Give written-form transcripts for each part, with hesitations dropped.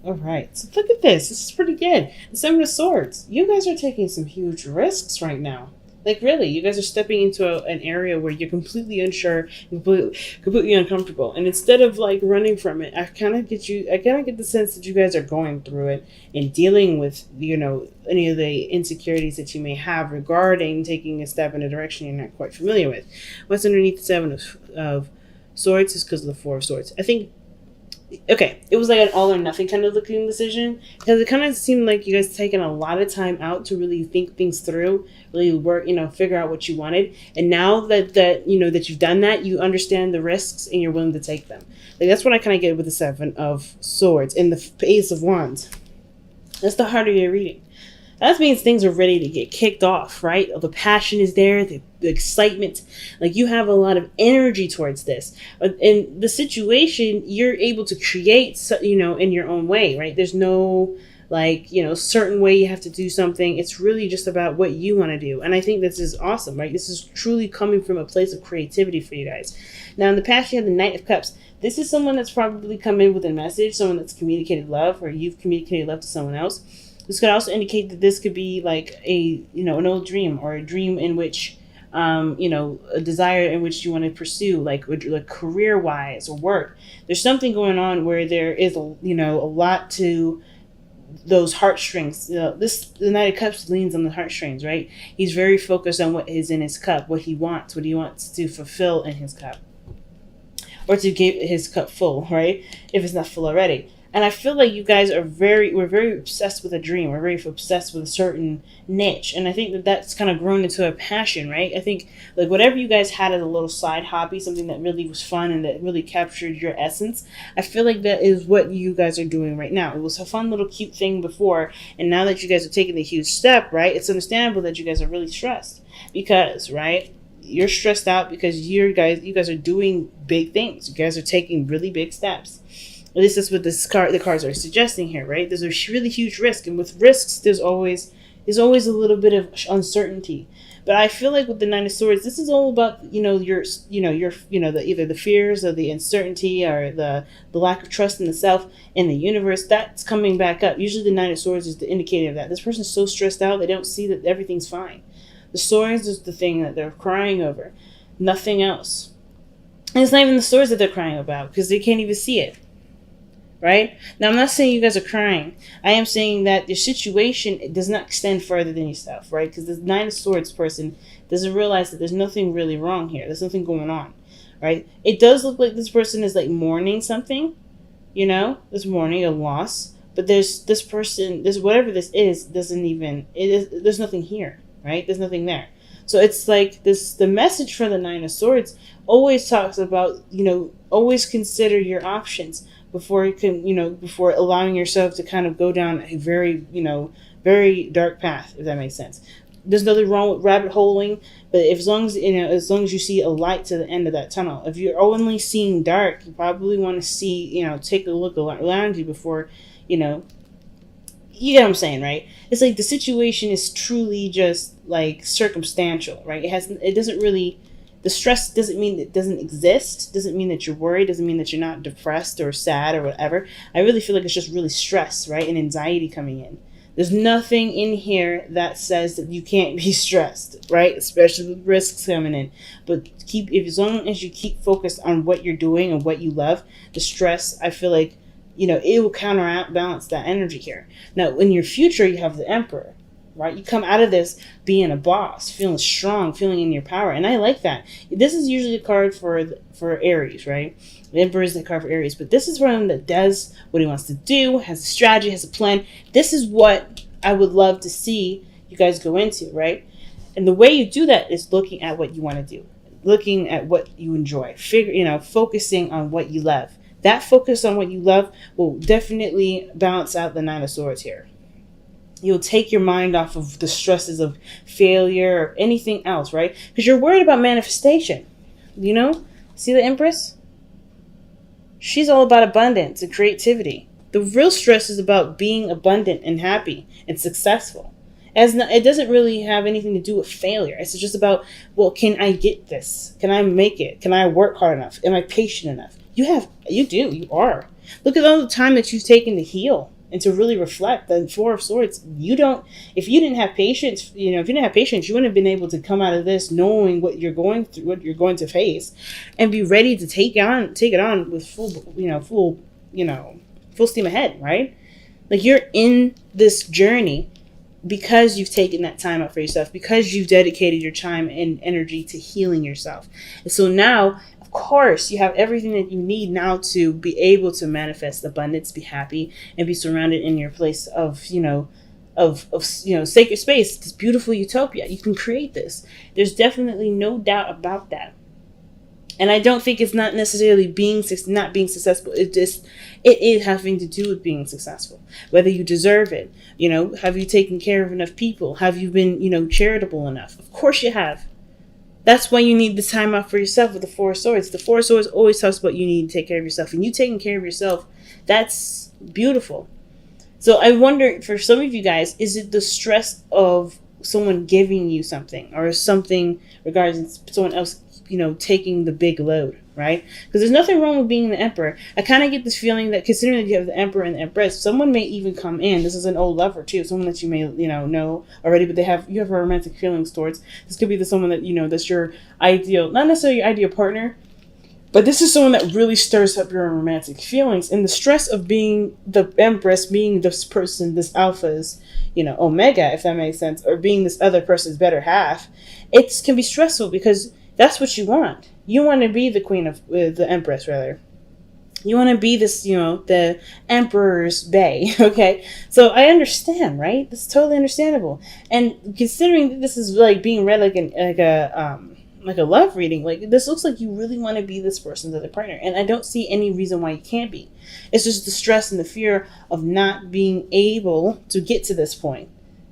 All right. So look at this. This is pretty good. The Seven of Swords. You guys are taking some huge risks right now. Like really, you guys are stepping into an area where you're completely unsure, completely uncomfortable, and instead of like running from it, I kind of get the sense that you guys are going through it and dealing with any of the insecurities that you may have regarding taking a step in a direction you're not quite familiar with. What's underneath the Seven of Swords is because of the Four of Swords. I think okay, it was like an all or nothing kind of looking decision because it kind of seemed like you guys taking a lot of time out to really think things through, really work, figure out what you wanted. And now that you've done that, you understand the risks and you're willing to take them. Like that's what I kind of get with the Seven of Swords and the Ace of Wands. That's the heart of your reading. That means things are ready to get kicked off, right? The passion is there, the excitement. Like you have a lot of energy towards this. In the situation, you're able to create, in your own way, right? There's no certain way you have to do something. It's really just about what you want to do. And I think this is awesome, right? This is truly coming from a place of creativity for you guys. Now, in the past, you have the Knight of Cups. This is someone that's probably come in with a message, someone that's communicated love, or you've communicated love to someone else. This could also indicate that this could be like an old dream or a dream in which, a desire in which you want to pursue, like career-wise or work. There's something going on where there is, a lot to those heartstrings. The Knight of Cups leans on the heartstrings, right? He's very focused on what is in his cup, what he wants to fulfill in his cup, or to get his cup full, right? If it's not full already. And I feel like you guys we're very obsessed with a dream. We're very obsessed with a certain niche. And I think that that's kind of grown into a passion, right? I think like whatever you guys had as a little side hobby, something that really was fun and that really captured your essence, I feel like that is what you guys are doing right now. It was a fun little cute thing before. And now that you guys are taking the huge step, right, it's understandable that you guys are really stressed. Because, right, you're stressed out because you guys are doing big things. You guys are taking really big steps. At least that's what the cards are suggesting here, right? There's a really huge risk, and with risks, there's always a little bit of uncertainty. But I feel like with the Nine of Swords, this is all about either the fears or the uncertainty or the lack of trust in the self and the universe. That's coming back up. Usually, the Nine of Swords is the indicator of that. This person's so stressed out they don't see that everything's fine. The swords is the thing that they're crying over, nothing else. And it's not even the swords that they're crying about because they can't even see it. Right? Now, I'm not saying you guys are crying. I am saying that your situation does not extend further than yourself, right? Because the Nine of Swords person doesn't realize that there's nothing really wrong here. There's nothing going on, right? It does look like this person is like mourning something, this mourning a loss. But there's this person, whatever this is, there's nothing here, right? There's nothing there. So it's like the message for the Nine of Swords always talks about, always consider your options before before allowing yourself to kind of go down a very, very dark path, if that makes sense. There's nothing wrong with rabbit holing, but as long as you see a light to the end of that tunnel. If you're only seeing dark, you probably want to see, take a look around you before, you get what I'm saying, right? It's like the situation is truly just like circumstantial, right? It doesn't really. The stress doesn't mean it doesn't exist, doesn't mean that you're worried, doesn't mean that you're not depressed or sad or whatever. I really feel like it's just really stress, right? And anxiety coming in. There's nothing in here that says that you can't be stressed, right? Especially with risks coming in. But as long as you keep focused on what you're doing and what you love, the stress, I feel like, it will counterbalance that energy here. Now, in your future, you have the Emperor. Right? You come out of this being a boss, feeling strong, feeling in your power. And I like that. This is usually a card for Aries, right? The Emperor is the card for Aries. But this is one that does what he wants to do, has a strategy, has a plan. This is what I would love to see you guys go into, right? And the way you do that is looking at what you want to do. Looking at what you enjoy. Focusing on what you love. That focus on what you love will definitely balance out the Nine of Swords here. You'll take your mind off of the stresses of failure or anything else, right? Because you're worried about manifestation. See the Empress? She's all about abundance and creativity. The real stress is about being abundant and happy and successful. It doesn't really have anything to do with failure. It's just about, well, can I get this? Can I make it? Can I work hard enough? Am I patient enough? You are. Look at all the time that you've taken to heal and to really reflect. The Four of Swords, if you didn't have patience, if you didn't have patience, you wouldn't have been able to come out of this knowing what you're going through, what you're going to face, and be ready to take it on with full steam ahead, right? Like, you're in this journey because you've taken that time out for yourself, because you've dedicated your time and energy to healing yourself. And so now, of course, you have everything that you need now to be able to manifest abundance, be happy, and be surrounded in your place of sacred space, this beautiful utopia. You can create this. There's definitely no doubt about that. And I don't think it's not necessarily not being successful. It is having to do with being successful. Whether you deserve it, have you taken care of enough people? Have you been, charitable enough? Of course you have. That's why you need the time out for yourself with the Four of Swords. The Four of Swords always talks about you need to take care of yourself. And you taking care of yourself, that's beautiful. So I wonder, for some of you guys, is it the stress of someone giving you something, or something regarding someone else taking the big load, right? Because there's nothing wrong with being the Emperor. I kind of get this feeling that, considering that you have the Emperor and the Empress, someone may even come in. This is an old lover too, someone that you may know already, but you have romantic feelings towards. This could be someone that that's your ideal, not necessarily your ideal partner, but this is someone that really stirs up your romantic feelings. And the stress of being the Empress, being this person, this alpha's omega, if that makes sense, or being this other person's better half, it can be stressful because that's what you want. You want to be the queen of the Empress, rather. You want to be this, the Emperor's bae. Okay, so I understand, right? That's totally understandable. And considering that this is like being read like a love reading, like, this looks like you really want to be this person's other partner, and I don't see any reason why you can't be. It's just the stress and the fear of not being able to get to this point.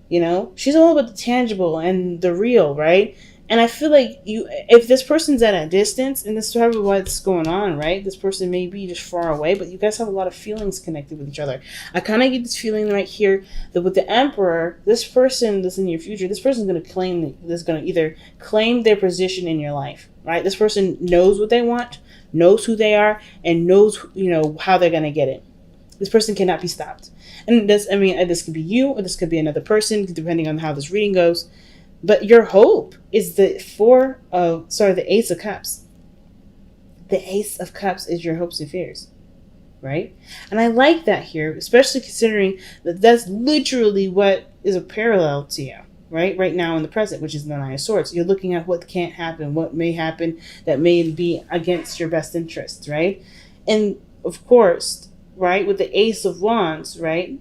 She's all about the tangible and the real, right? And I feel like if this person's at a distance, and this is probably what's going on, right? This person may be just far away, but you guys have a lot of feelings connected with each other. I kind of get this feeling right here that with the Emperor, this person that's in your future, this person's going to either claim their position in your life, right? This person knows what they want, knows who they are, and knows, how they're going to get it. This person cannot be stopped. And this could be you, or this could be another person, depending on how this reading goes. But your hope is the Ace of Cups. The Ace of Cups is your hopes and fears, right? And I like that here, especially considering that that's literally what is a parallel to you, right now in the present, which is the Nine of Swords. You're looking at what can't happen, what may happen that may be against your best interests, right? And of course, right, with the Ace of Wands, right,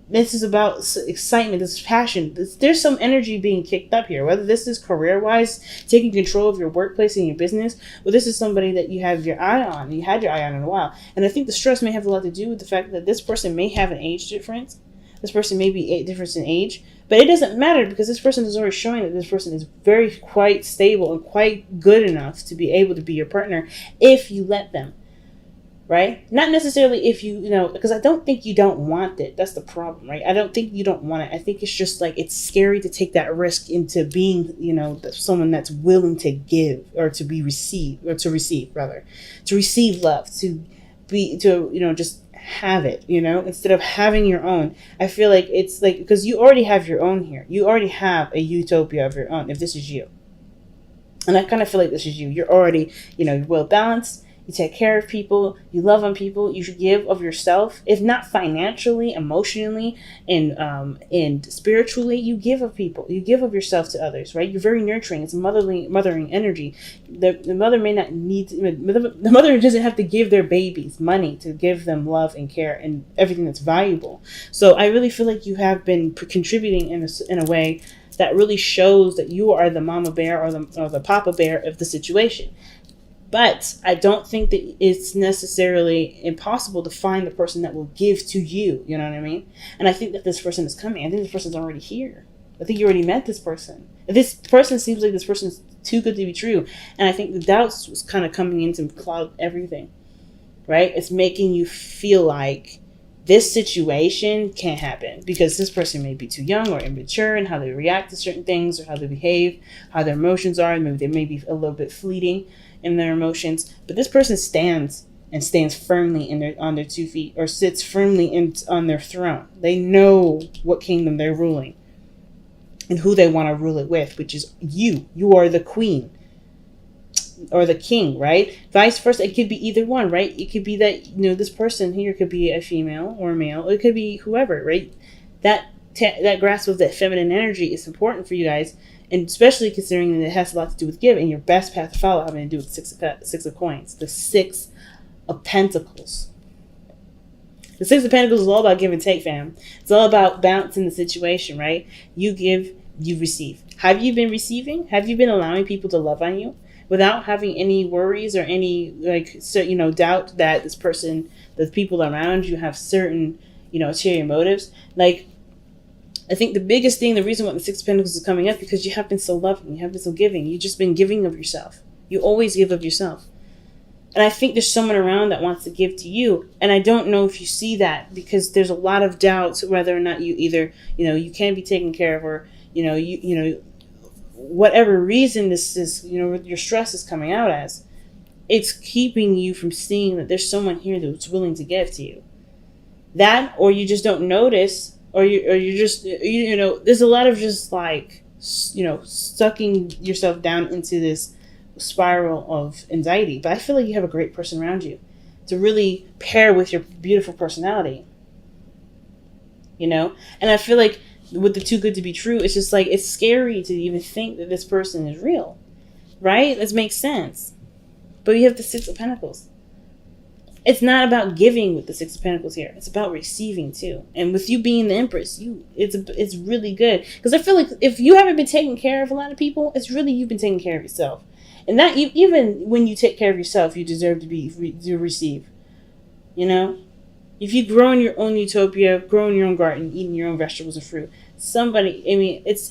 this is about excitement, this is passion. There's some energy being kicked up here, whether this is career-wise, taking control of your workplace and your business, or this is somebody that you have your eye on, you had your eye on in a while. And I think the stress may have a lot to do with the fact that this person may have an age difference. This person may be a difference in age, but it doesn't matter, because this person is already showing that this person is quite stable and quite good enough to be able to be your partner if you let them. Right? Not necessarily if because I don't think you don't want it. That's the problem, right? I don't think you don't want it. I think it's just like, it's scary to take that risk into being, someone that's willing to give, or to receive love, just have it, instead of having your own. I feel like it's like, because you already have your own here. You already have a utopia of your own, if this is you. And I kind of feel like this is you. You're already, you're well balanced. You take care of people. You love on people. You should give of yourself, if not financially, emotionally, and spiritually. You give of people. You give of yourself to others, right? You're very nurturing. It's mothering energy. The mother may not need the mother doesn't have to give their babies money to give them love and care and everything that's valuable. So I really feel like you have been contributing in a way that really shows that you are the mama bear or the papa bear of the situation. But I don't think that it's necessarily impossible to find the person that will give to you. You know what I mean? And I think that this person is coming. I think this person's already here. I think you already met this person. This person seems like this person's too good to be true. And I think the doubts was kind of coming in to cloud everything. Right? It's making you feel like this situation can't happen because this person may be too young or immature in how they react to certain things, or how they behave, how their emotions are. Maybe they may be a little bit fleeting in their emotions, but this person stands and stands firmly on their 2 feet, or sits firmly on their throne. They know what kingdom they're ruling and who they want to rule it with, which is you. You are the queen or the king, right? Vice versa. It could be either one, right? It could be that, this person here could be a female or a male. It could be whoever, right? That grasp of that feminine energy is important for you guys, and especially considering that it has a lot to do with give, and your best path to follow having to do with six of coins, the 6 of pentacles. The 6 of pentacles is all about give and take, fam. It's all about balancing the situation, right? You give, you receive. Have you been receiving? Have you been allowing people to love on you without having any worries or any doubt that this person, the people around you have certain ulterior motives? Like, I think the biggest thing, the reason why the 6 of Pentacles is coming up, because you have been so loving, you have been so giving, you've just been giving of yourself. You always give of yourself. And I think there's someone around that wants to give to you. And I don't know if you see that, because there's a lot of doubts whether or not you either, you can be taken care of, or, whatever reason this is, your stress is coming out as, it's keeping you from seeing that there's someone here that's willing to give to you. That, or you just don't notice, or you just, there's a lot of just like, sucking yourself down into this spiral of anxiety. But I feel like you have a great person around you to really pair with your beautiful personality, and I feel like with the too good to be true, it's just like, it's scary to even think that this person is real, right? This makes sense. But you have the 6 of Pentacles. It's not about giving with the 6 of Pentacles here. It's about receiving too. And with you being the Empress, it's really good. Because I feel like if you haven't been taking care of a lot of people, it's really you've been taking care of yourself. And that even when you take care of yourself, you deserve to receive. If you grow in your own utopia, grow in your own garden, eating your own vegetables and fruit, it's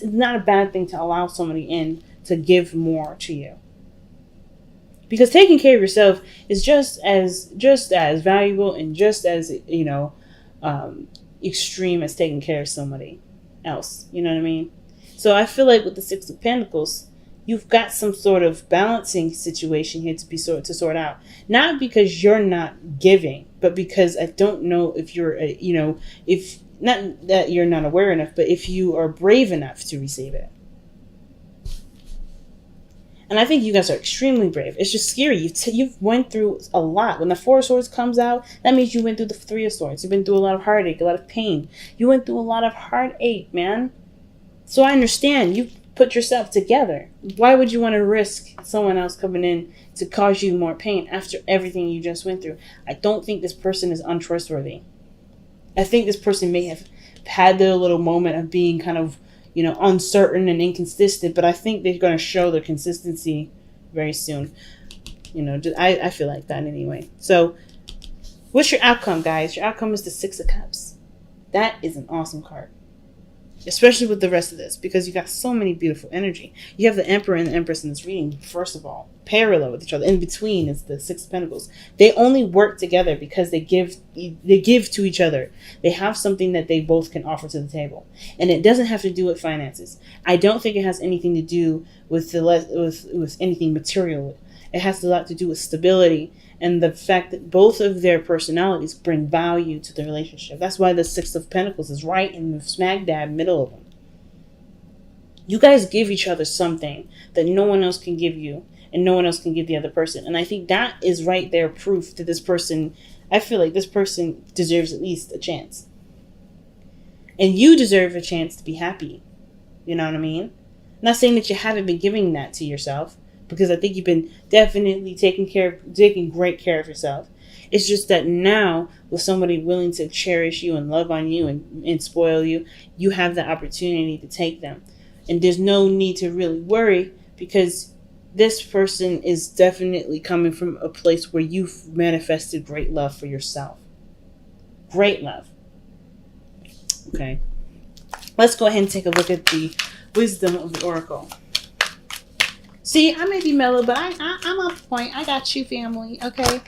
not a bad thing to allow somebody in to give more to you. Because taking care of yourself is just as valuable and just as extreme as taking care of somebody else. You know what I mean? So I feel like with the 6 of Pentacles, you've got some sort of balancing situation here to sort out. Not because you're not giving, but because I don't know if you're if not that you're not aware enough, but if you are brave enough to receive it. And I think you guys are extremely brave. It's just scary. You've went through a lot. When the 4 of Swords comes out, that means you went through the 3 of Swords. You've been through a lot of heartache, a lot of pain. You went through a lot of heartache, man. So I understand. You put yourself together. Why would you want to risk someone else coming in to cause you more pain after everything you just went through? I don't think this person is untrustworthy. I think this person may have had their little moment of being kind of uncertain and inconsistent, but I think they're going to show their consistency very soon. I feel like that anyway. So, what's your outcome, guys? Your outcome is the 6 of Cups. That is an awesome card. Especially with the rest of this, because you got so many beautiful energy. You have the Emperor and the Empress in this reading, first of all, parallel with each other. In between is the 6 of Pentacles. They only work together because they give to each other. They have something that they both can offer to the table. And it doesn't have to do with finances. I don't think it has anything to do with with anything material. It has a lot to do with stability and the fact that both of their personalities bring value to the relationship. That's why the 6 of Pentacles is right in the smack dab middle of them. You guys give each other something that no one else can give you, and no one else can give the other person. And I think that is right there proof that this person, I feel like this person deserves at least a chance. And you deserve a chance to be happy. You know what I mean? I'm not saying that you haven't been giving that to yourself, because I think you've been definitely taking great care of yourself. It's just that now, with somebody willing to cherish you and love on you and spoil you, you have the opportunity to take them. And there's no need to really worry, because this person is definitely coming from a place where you've manifested great love for yourself. Great love. Okay. Let's go ahead and take a look at the wisdom of the Oracle. See, I may be mellow, but I'm on point. I got you, family. Okay.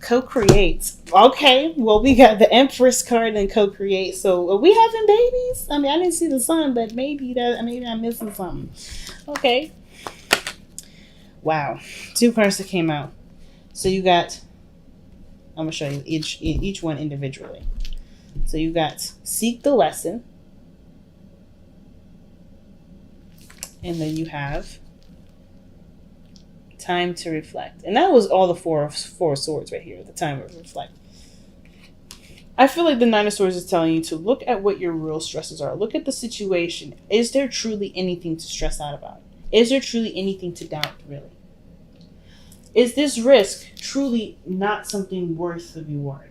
Co-create. Okay. Well, we got the Empress card and co-create. So, are we having babies? I mean, I didn't see the sun, but maybe I'm missing something. Okay. Wow. 2 cards that came out. So you got I'm gonna show you each one individually. So you got seek the lesson, and then you have time to reflect, and that was all the four of swords right here. The time to reflect. I feel like the Nine of Swords is telling you to look at what your real stresses are. Look at the situation. Is there truly anything to stress out about? Is there truly anything to doubt, really? Is this risk truly not something worth the reward?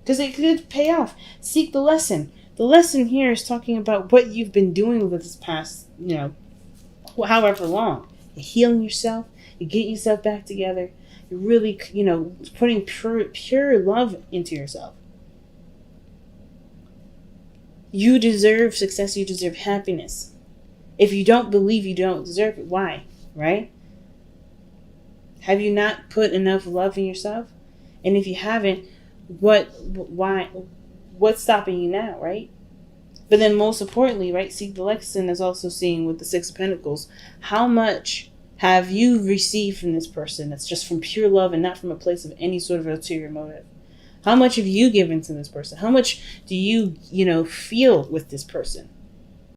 Because it could pay off. Seek the lesson. The lesson here is talking about what you've been doing with this past, however long. You're healing yourself. You're getting yourself back together. You're really, putting pure love into yourself. You deserve success. You deserve happiness. If you don't believe you don't deserve it, why? Right? Have you not put enough love in yourself? And if you haven't, why? What's stopping you now, right? But then most importantly, right, seek the lesson is also seeing with the Six of Pentacles, how much have you received from this person that's just from pure love and not from a place of any sort of ulterior motive? How much have you given to this person? How much do you, feel with this person?